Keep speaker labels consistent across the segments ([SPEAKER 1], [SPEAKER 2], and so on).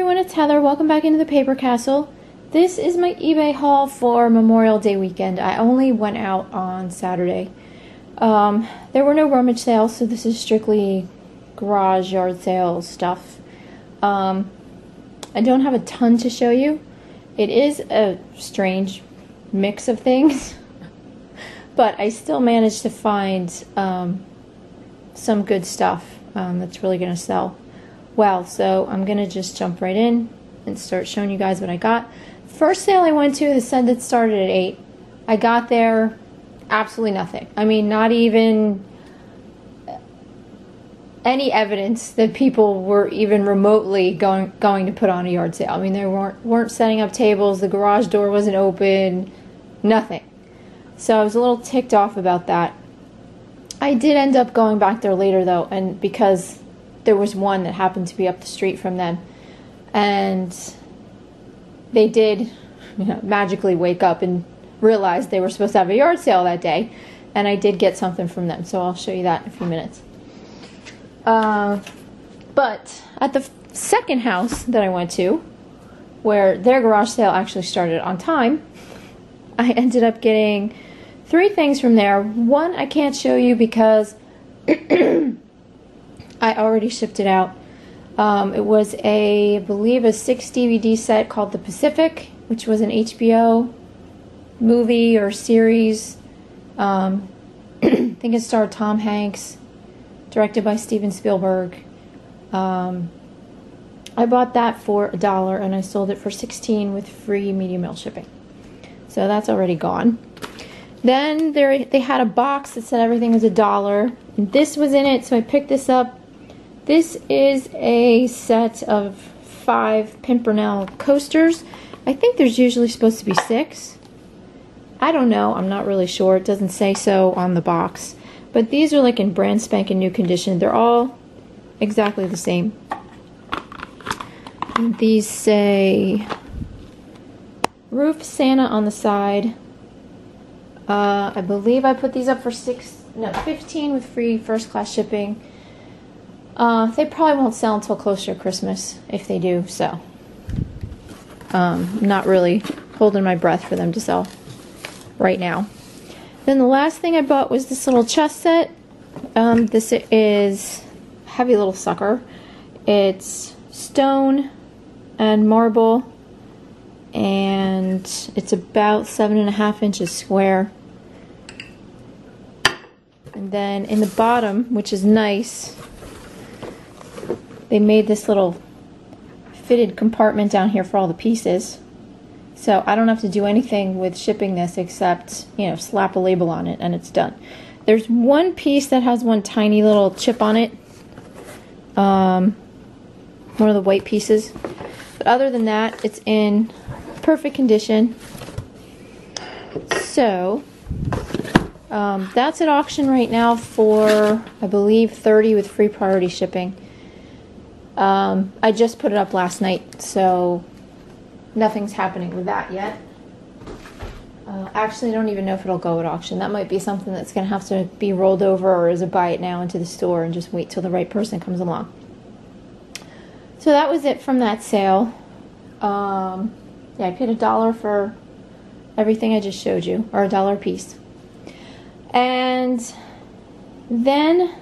[SPEAKER 1] everyone, it's Heather. Welcome back into the Paper Castle. This is my eBay haul for Memorial Day weekend. I only went out on Saturday. There were no rummage sales, so this is strictly garage yard sale stuff. I don't have a ton to show you. It is a strange mix of things, but I still managed to find some good stuff that's really going to sell well. So I'm going to just jump right in and start showing you guys what I got. First sale I went to, the said that started at 8. I got there, absolutely nothing. I mean, not even any evidence that people were even remotely going to put on a yard sale. I mean, they weren't setting up tables, the garage door wasn't open, nothing. So I was a little ticked off about that. I did end up going back there later though, and because there was one that happened to be up the street from them, and they did, magically wake up and realize they were supposed to have a yard sale that day, and I did get something from them, so I'll show you that in a few minutes. But at the second house that I went to, where their garage sale actually started on time, I ended up getting 3 things from there. One I can't show you because I already shipped it out. It was I believe a 6 DVD set called The Pacific, which was an HBO movie or series. I think it starred Tom Hanks, directed by Steven Spielberg. I bought that for $1 and I sold it for $16 with free medium mail shipping. So that's already gone. Then they had a box that said everything was $1, and this was in it, so I picked this up. This is a set of 5 Pimpernel coasters. I think there's usually supposed to be 6. I don't know, I'm not really sure. It doesn't say so on the box. But these are like in brand spanking new condition. They're all exactly the same. These say Roof Santa on the side. I believe I put these up for $15 with free first class shipping. They probably won't sell until closer to Christmas, if they do, so not really holding my breath for them to sell right now. Then the last thing I bought was this little chess set. This is a heavy little sucker. It's stone and marble, and it's about 7.5 inches square. And then in the bottom, which is nice, they made this little fitted compartment down here for all the pieces. So I don't have to do anything with shipping this except, slap a label on it and it's done. There's one piece that has one tiny little chip on it. One of the white pieces. But other than that, it's in perfect condition. So that's at auction right now for, I believe, $30 with free priority shipping. I just put it up last night, so nothing's happening with that yet. Actually, I don't even know if it'll go at auction. That might be something that's going to have to be rolled over, or is a buy it now into the store and just wait till the right person comes along. So that was it from that sale. Yeah, I paid $1 for everything I just showed you, or $1 a piece. And then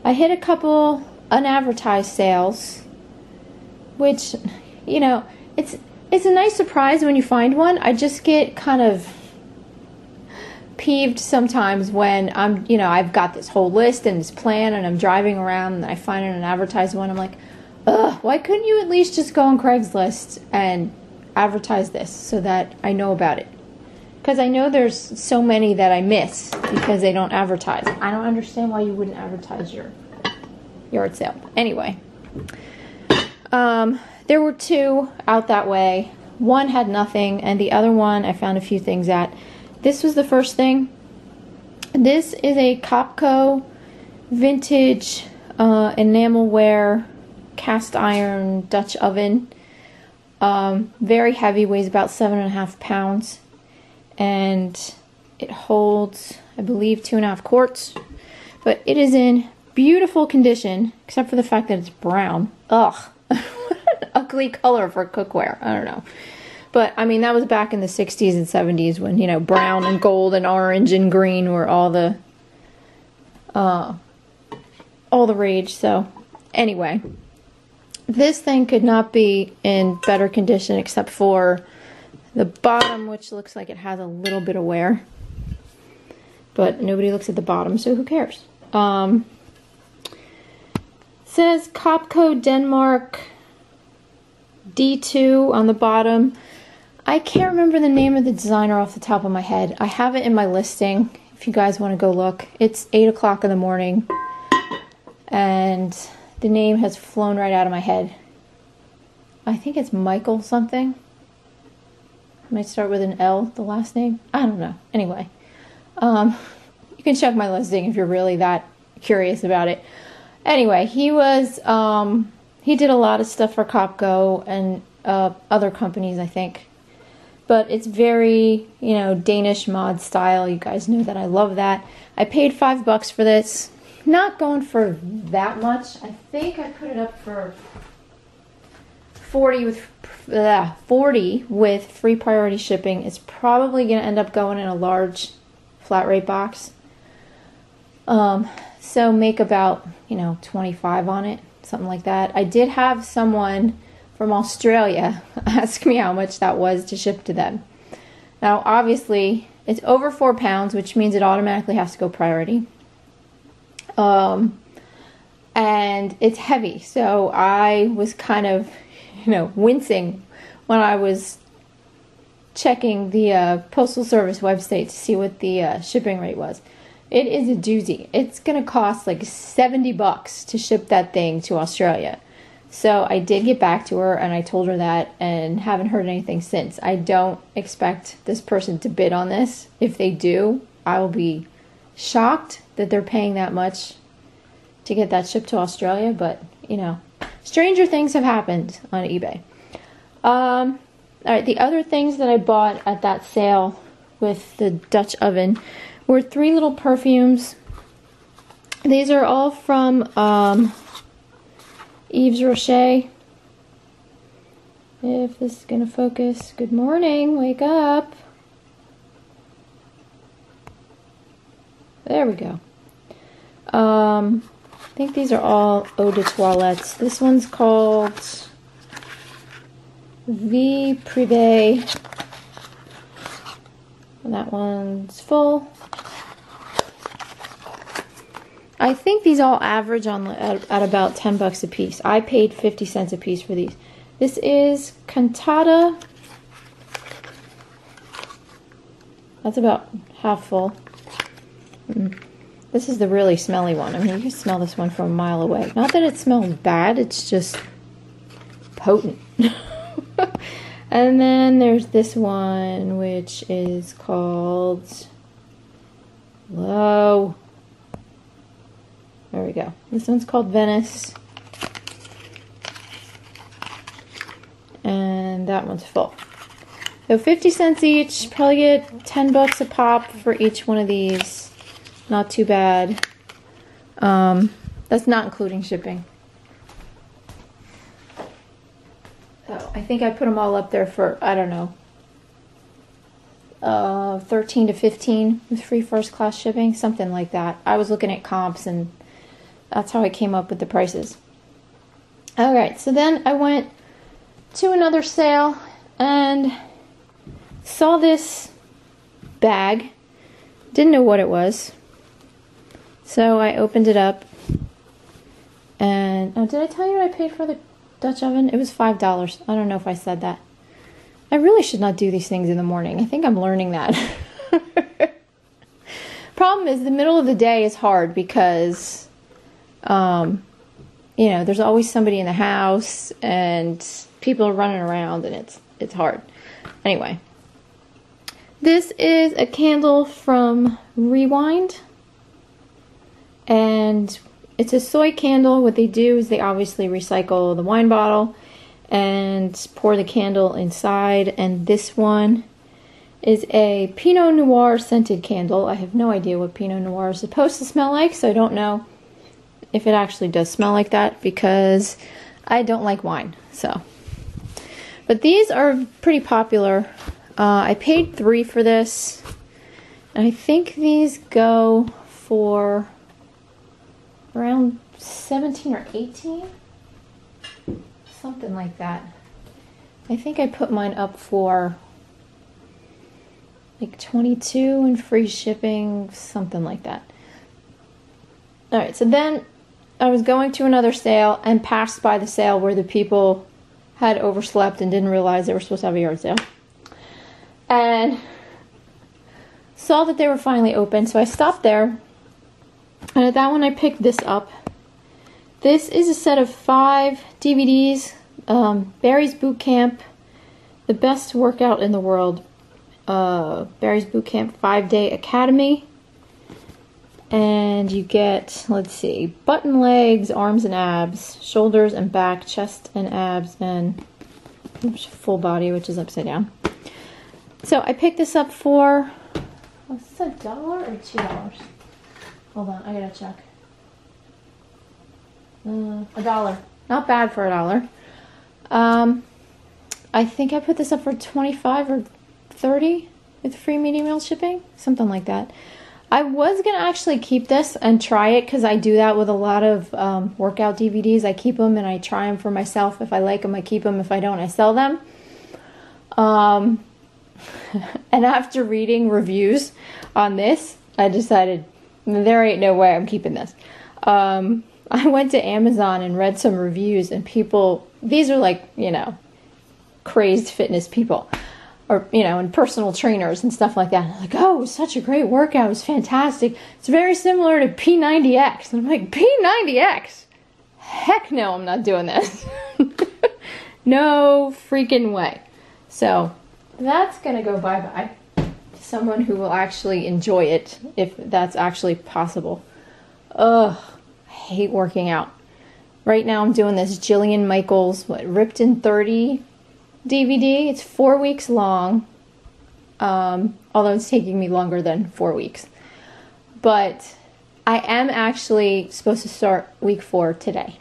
[SPEAKER 1] I hit a couple unadvertised sales, which, it's a nice surprise when you find one. I just get kind of peeved sometimes when I've got this whole list and this plan and I'm driving around and I find an advertised one. I'm like, ugh, why couldn't you at least just go on Craigslist and advertise this so that I know about it? Because I know there's so many that I miss because they don't advertise. I don't understand why you wouldn't advertise your yard sale. Anyway, there were 2 out that way. One had nothing, and the other one I found a few things at. This was the first thing. This is a Copco vintage enamelware cast iron Dutch oven. Very heavy, weighs about 7.5 pounds, and it holds, I believe, 2.5 quarts. But it is in beautiful condition, except for the fact that it's brown. Ugh. What an ugly color for cookware. I don't know. But, I mean, that was back in the 60s and 70s when, you know, brown and gold and orange and green were all the rage. So, anyway, this thing could not be in better condition except for the bottom, which looks like it has a little bit of wear. But nobody looks at the bottom, so who cares? Says Copco Denmark D2 on the bottom. I can't remember the name of the designer off the top of my head. I have it in my listing if you guys want to go look. It's 8 o'clock in the morning and the name has flown right out of my head. I think it's Michael something. Might start with an L, the last name. I don't know. Anyway, you can check my listing if you're really that curious about it. Anyway, he did a lot of stuff for Copco and other companies, I think. But it's very, you know, Danish mod style. You guys know that I love that. I paid $5 for this. Not going for that much. I think I put it up for 40 with free priority shipping. It's probably going to end up going in a large flat rate box. So make about, you know, 25 on it, something like that. I did have someone from Australia ask me how much that was to ship to them. Now, obviously, it's over 4 pounds, which means it automatically has to go priority. And it's heavy, so I was kind of, you know, wincing when I was checking the Postal Service website to see what the shipping rate was. It is a doozy. It's going to cost like $70 to ship that thing to Australia. So I did get back to her and I told her that and haven't heard anything since. I don't expect this person to bid on this. If they do, I will be shocked that they're paying that much to get that shipped to Australia. But, you know, stranger things have happened on eBay. All right, the other things that I bought at that sale with the Dutch oven were 3 little perfumes. These are all from Yves Rocher. If this is going to focus. Good morning, wake up. There we go. I think these are all eau de toilettes. This one's called Vie Privée. And that one's full. I think these all average on at about $10 a piece. I paid 50 cents a piece for these. This is Cantata. That's about half full. This is the really smelly one. I mean, you can smell this one from a mile away. Not that it smells bad, it's just potent. And then there's this one, which is called Low. There we go. This one's called Venice. And that one's full. So 50 cents each. Probably get $10 a pop for each one of these. Not too bad. That's not including shipping. So I think I put them all up there for, I don't know, 13 to 15 with free first class shipping, something like that. I was looking at comps and that's how I came up with the prices. Alright, so then I went to another sale and saw this bag. Didn't know what it was. So I opened it up. And, oh, did I tell you what I paid for the Dutch oven? It was $5. I don't know if I said that. I really should not do these things in the morning. I think I'm learning that. Problem is, the middle of the day is hard because, you know, there's always somebody in the house and people are running around and it's hard. Anyway, this is a candle from Rewind. And it's a soy candle. What they do is they obviously recycle the wine bottle and pour the candle inside. And this one is a Pinot Noir scented candle. I have no idea what Pinot Noir is supposed to smell like, so I don't know if it actually does smell like that because I don't like wine. So But these are pretty popular. I paid $3 for this. And I think these go for around 17 or 18. Something like that. I think I put mine up for like 22 and free shipping, something like that. Alright, so then I was going to another sale and passed by the sale where the people had overslept and didn't realize they were supposed to have a yard sale. And saw that they were finally open, so I stopped there. And at that one I picked this up. This is a set of 5 DVDs. Barry's Boot Camp, the best workout in the world. Barry's Boot Camp 5-Day Academy. And you get, let's see, butt and legs, arms and abs, shoulders and back, chest and abs, and full body, which is upside down. So I picked this up for, was this $1 or $2? Hold on, I gotta check. $1. Not bad for $1. I think I put this up for $25 or $30 with free medium meal shipping, something like that. I was gonna actually keep this and try it because I do that with a lot of workout DVDs. I keep them and I try them for myself. If I like them, I keep them. If I don't, I sell them. And after reading reviews on this, I decided there ain't no way I'm keeping this. I went to Amazon and read some reviews, and people, these are like, you know, crazed fitness people, or, you know, and personal trainers and stuff like that. Like, oh, it was such a great workout. It was fantastic. It's very similar to P90X. And I'm like, P90X? Heck no, I'm not doing this. No freaking way. So that's going to go bye-bye to someone who will actually enjoy it, if that's actually possible. Ugh, I hate working out. Right now I'm doing this Jillian Michaels, Ripped in 30 DVD. It's 4 weeks long, although it's taking me longer than 4 weeks. But I am actually supposed to start week 4 today.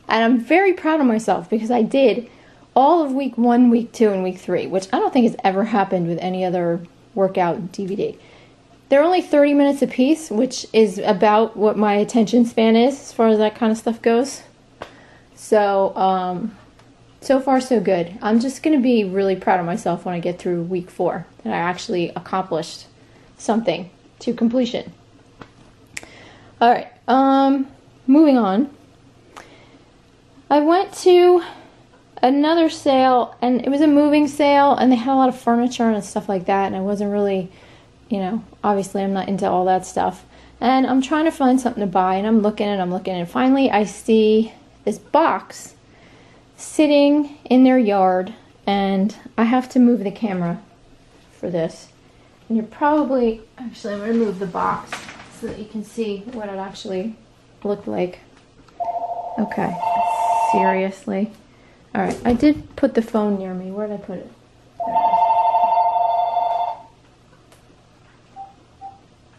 [SPEAKER 1] And I'm very proud of myself because I did all of week 1, week 2, and week 3, which I don't think has ever happened with any other workout DVD. They're only 30 minutes a piece, which is about what my attention span is as far as that kind of stuff goes. So, so far so good. I'm just going to be really proud of myself when I get through week 4, that I actually accomplished something to completion. Alright, moving on. I went to another sale, and it was a moving sale, and they had a lot of furniture and stuff like that, and I wasn't really, you know, obviously I'm not into all that stuff. And I'm trying to find something to buy, and I'm looking, and finally I see this box sitting in their yard, and I have to move the camera for this. And you're probably, actually I'm going to move the box so that you can see what it actually looked like. Okay, seriously. Alright, I did put the phone near me. Where did I put it? There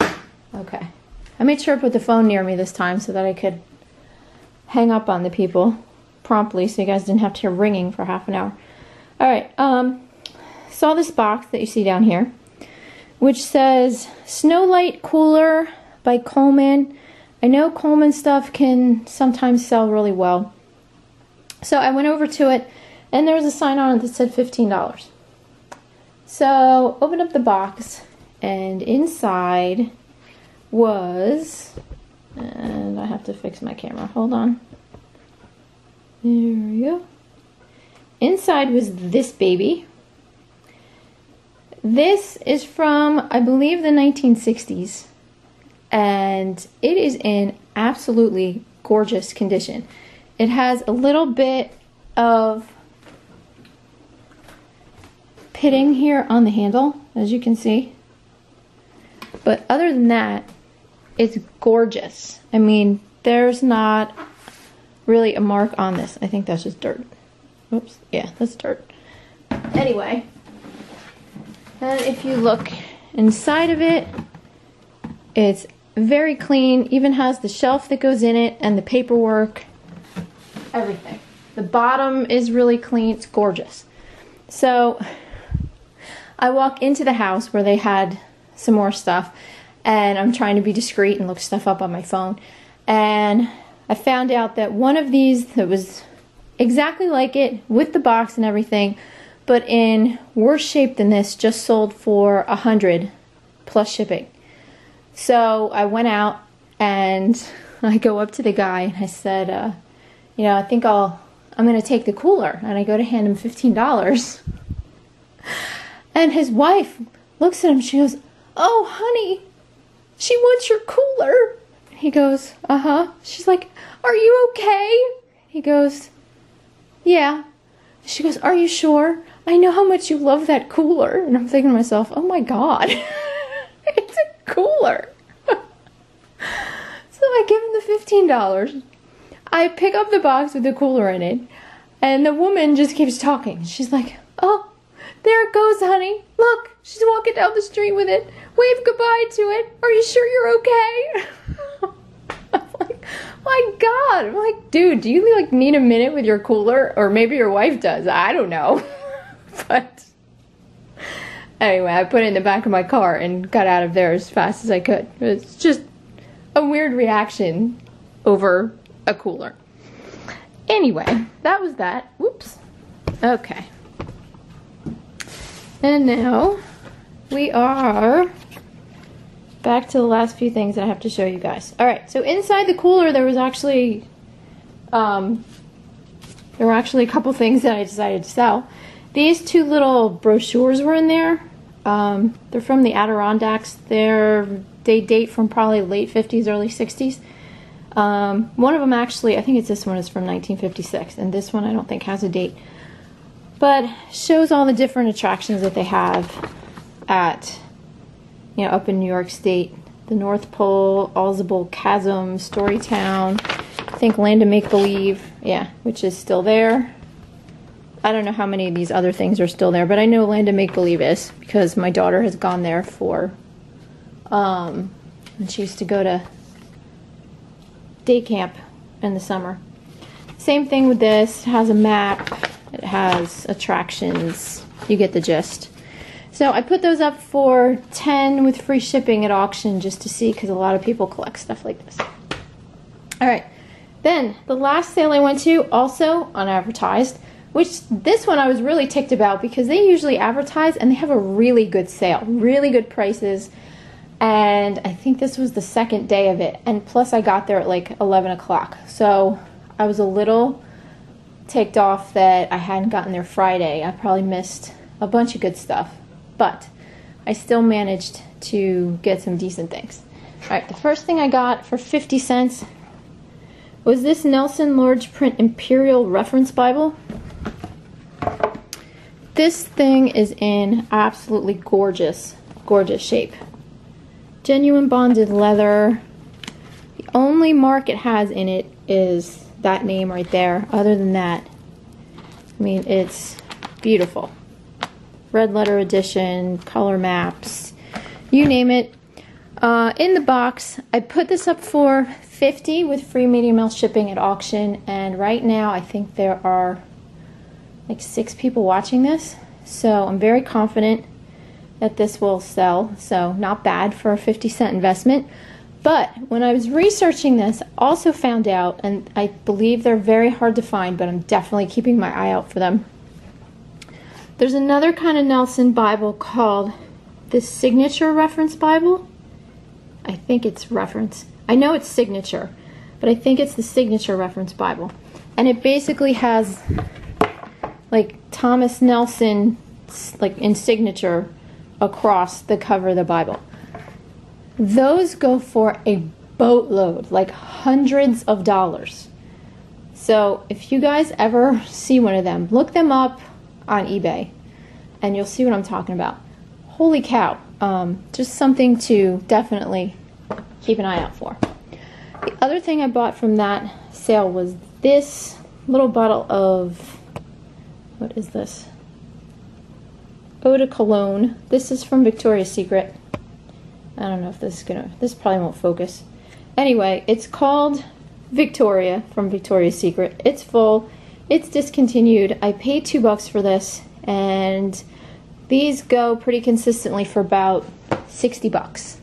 [SPEAKER 1] it is. Okay. I made sure I put the phone near me this time so that I could hang up on the people promptly so you guys didn't have to hear ringing for half an hour. Alright, saw this box that you see down here, which says Snow Light Cooler by Coleman. I know Coleman stuff can sometimes sell really well. So I went over to it, and there was a sign on it that said $15. So opened up the box, and inside was, and I have to fix my camera, hold on. There we go. Inside was this baby. This is from, I believe, the 1960s, and it is in absolutely gorgeous condition. It has a little bit of pitting here on the handle, as you can see. But other than that, it's gorgeous. I mean, there's not really a mark on this. I think that's just dirt. Oops, yeah, that's dirt. Anyway, and if you look inside of it, it's very clean. Even has the shelf that goes in it and the paperwork. Everything. The bottom is really clean. It's gorgeous. So I walk into the house where they had some more stuff, and I'm trying to be discreet and look stuff up on my phone. And I found out that one of these that was exactly like it with the box and everything, but in worse shape than this, just sold for $100 plus shipping. So I went out and I go up to the guy and I said, I think I'm going to take the cooler. And I go to hand him $15. And his wife looks at him. She goes, "Oh, honey, she wants your cooler." He goes, "Uh-huh." She's like, "Are you okay?" He goes, "Yeah." She goes, "Are you sure? I know how much you love that cooler." And I'm thinking to myself, oh my God, it's a cooler. So I give him the $15. I pick up the box with the cooler in it, and the woman just keeps talking. She's like, "Oh, there it goes, honey. Look, she's walking down the street with it. Wave goodbye to it. Are you sure you're okay?" I'm like, my God. I'm like, dude, do you like need a minute with your cooler? Or maybe your wife does. I don't know. But anyway, I put it in the back of my car and got out of there as fast as I could. It's just a weird reaction over a cooler. Anyway, that was that. Whoops. Okay. And now we are back to the last few things that I have to show you guys. Alright, so inside the cooler there was actually there were actually a couple things that I decided to sell. These two little brochures were in there. They're from the Adirondacks. They date from probably late 50s, early 60s. One of them actually, I think it's this one, is from 1956, and this one I don't think has a date. But shows all the different attractions that they have at, up in New York State. The North Pole, Alzable Chasm, Storytown, I think Land of Make-Believe, yeah, which is still there. I don't know how many of these other things are still there, but I know Land of Make-Believe is, because my daughter has gone there for, and she used to go to day camp in the summer. Same thing with this. It has a map. It has attractions. You get the gist. So I put those up for $10 with free shipping at auction just to see, because a lot of people collect stuff like this. Alright, then the last sale I went to, also unadvertised, which this one I was really ticked about because they usually advertise and they have a really good sale, really good prices. And I think this was the second day of it, and plus I got there at like 11 o'clock. So I was a little ticked off that I hadn't gotten there Friday. I probably missed a bunch of good stuff, but I still managed to get some decent things. Alright, the first thing I got for 50 cents was this Nelson Large Print Imperial Reference Bible. This thing is in absolutely gorgeous, gorgeous shape. Genuine bonded leather. The only mark it has in it is that name right there. Other than that, I mean, it's beautiful. Red letter edition, color maps, you name it. In the box, I put this up for $50 with free medium mail shipping at auction, and right now I think there are like 6 people watching this, so I'm very confident that this will sell. So not bad for a 50-cent investment. But when I was researching this, I also found out, and I believe they're very hard to find, but I'm definitely keeping my eye out for them. There's another kind of Nelson Bible called the Signature Reference Bible. I think it's reference. I know it's signature, but I think it's the Signature Reference Bible. And it basically has like Thomas Nelson, like in signature, across the cover of the Bible. Those go for a boatload, like hundreds of dollars. So if you guys ever see one of them, look them up on eBay and you'll see what I'm talking about. Holy cow. Just something to definitely keep an eye out for. The other thing I bought from that sale was this little bottle of, what is this? Eau de Cologne. This is from Victoria's Secret. I don't know if this is this probably won't focus. Anyway, it's called Victoria from Victoria's Secret. It's full. It's discontinued. I paid $2 for this, and these go pretty consistently for about 60 bucks.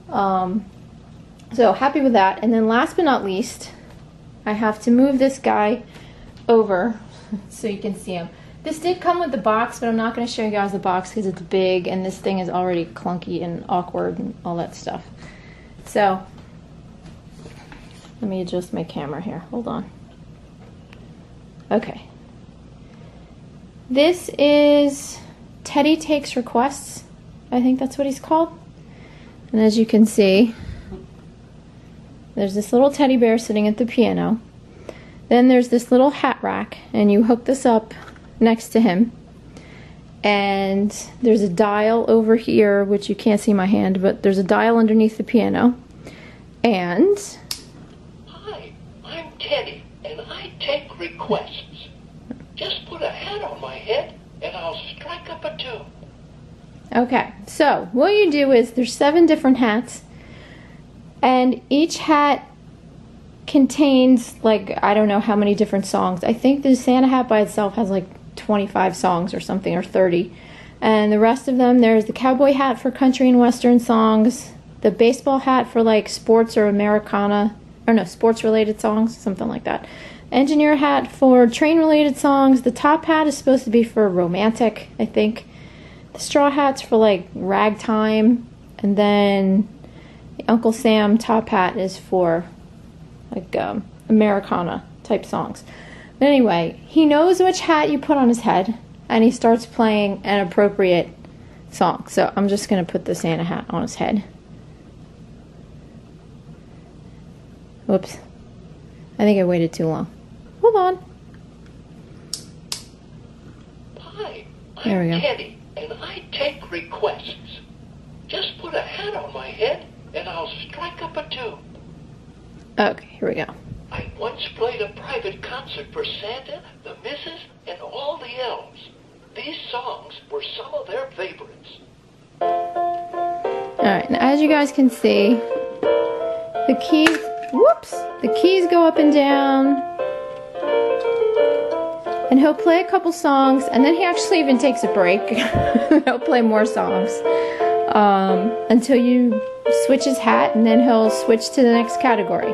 [SPEAKER 1] So happy with that. And then last but not least, I have to move this guy over so you can see him. This did come with the box, but I'm not going to show you guys the box because it's big and this thing is already clunky and awkward and all that stuff. So let me adjust my camera here. Hold on. Okay. This is Teddy Takes Requests. I think that's what he's called. And as you can see, there's this little teddy bear sitting at the piano. Then there's this little hat rack, and you hook this up next to him. And there's a dial over here, which you can't see my hand, but there's a dial underneath the piano. And...
[SPEAKER 2] Hi, I'm Teddy, and I take requests. Just put a hat on my head, and I'll strike up a tune.
[SPEAKER 1] Okay, so what you do is there's 7 different hats, and each hat contains, like, I don't know how many different songs. I think the Santa hat by itself has like 25 songs or something, or 30. And the rest of them, there's the cowboy hat for country and western songs, the baseball hat for like sports or Americana, or no, sports related songs, something like that. Engineer hat for train related songs. The top hat is supposed to be for romantic, I think. The straw hat's for like ragtime, and then the Uncle Sam top hat is for like Americana type songs. But anyway, he knows which hat you put on his head, and he starts playing an appropriate song. So I'm just going to put the Santa hat on his head. Whoops. I think I waited too long. Hold on.
[SPEAKER 2] Hi,
[SPEAKER 1] There we
[SPEAKER 2] I'm
[SPEAKER 1] go.
[SPEAKER 2] Teddy, and I take requests. Just put a hat on my head, and I'll strike up a tune.
[SPEAKER 1] Okay, here we go.
[SPEAKER 2] I once played a private concert for Santa, the Missus, and all the elves. These songs were some of their favorites.
[SPEAKER 1] Alright, and as you guys can see, the keys, whoops, the keys go up and down. And he'll play a couple songs, and then he actually even takes a break. He'll play more songs until you switch his hat, and then he'll switch to the next category.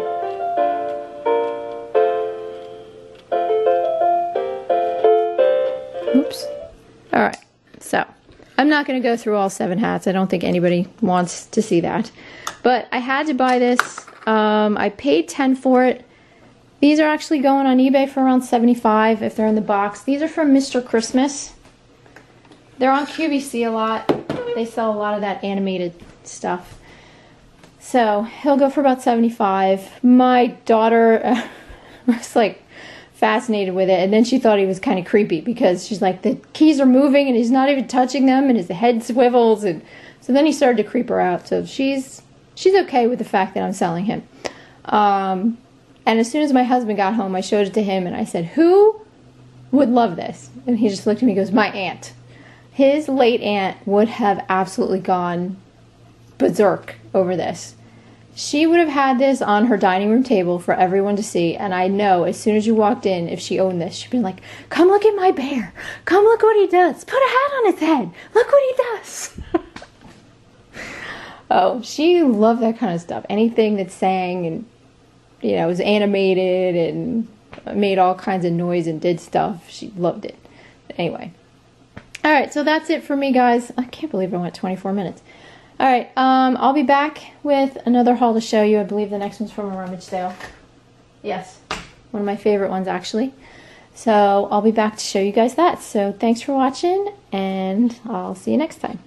[SPEAKER 1] Oops. Alright, so I'm not going to go through all 7 hats. I don't think anybody wants to see that. But I had to buy this. I paid $10 for it. These are actually going on eBay for around $75 if they're in the box. These are from Mr. Christmas. They're on QVC a lot. They sell a lot of that animated stuff. So he'll go for about $75. My daughter was like fascinated with it, and then she thought he was kind of creepy because she's like, the keys are moving and he's not even touching them, and his head swivels, and so then he started to creep her out. So she's okay with the fact that I'm selling him. And as soon as my husband got home, I showed it to him, and I said, who would love this? And he just looked at me and goes, my aunt. His late aunt would have absolutely gone berserk over this. She would have had this on her dining room table for everyone to see, and I know as soon as you walked in, if she owned this, she'd be like, come look at my bear. Come look what he does. Put a hat on his head. Look what he does. Oh, she loved that kind of stuff. Anything that sang and, you know, was animated and made all kinds of noise and did stuff. She loved it. Anyway. Alright, so that's it for me, guys. I can't believe I went 24 minutes. Alright, I'll be back with another haul to show you. I believe the next one's from a rummage sale. Yes, one of my favorite ones, actually. So I'll be back to show you guys that. So thanks for watching, and I'll see you next time.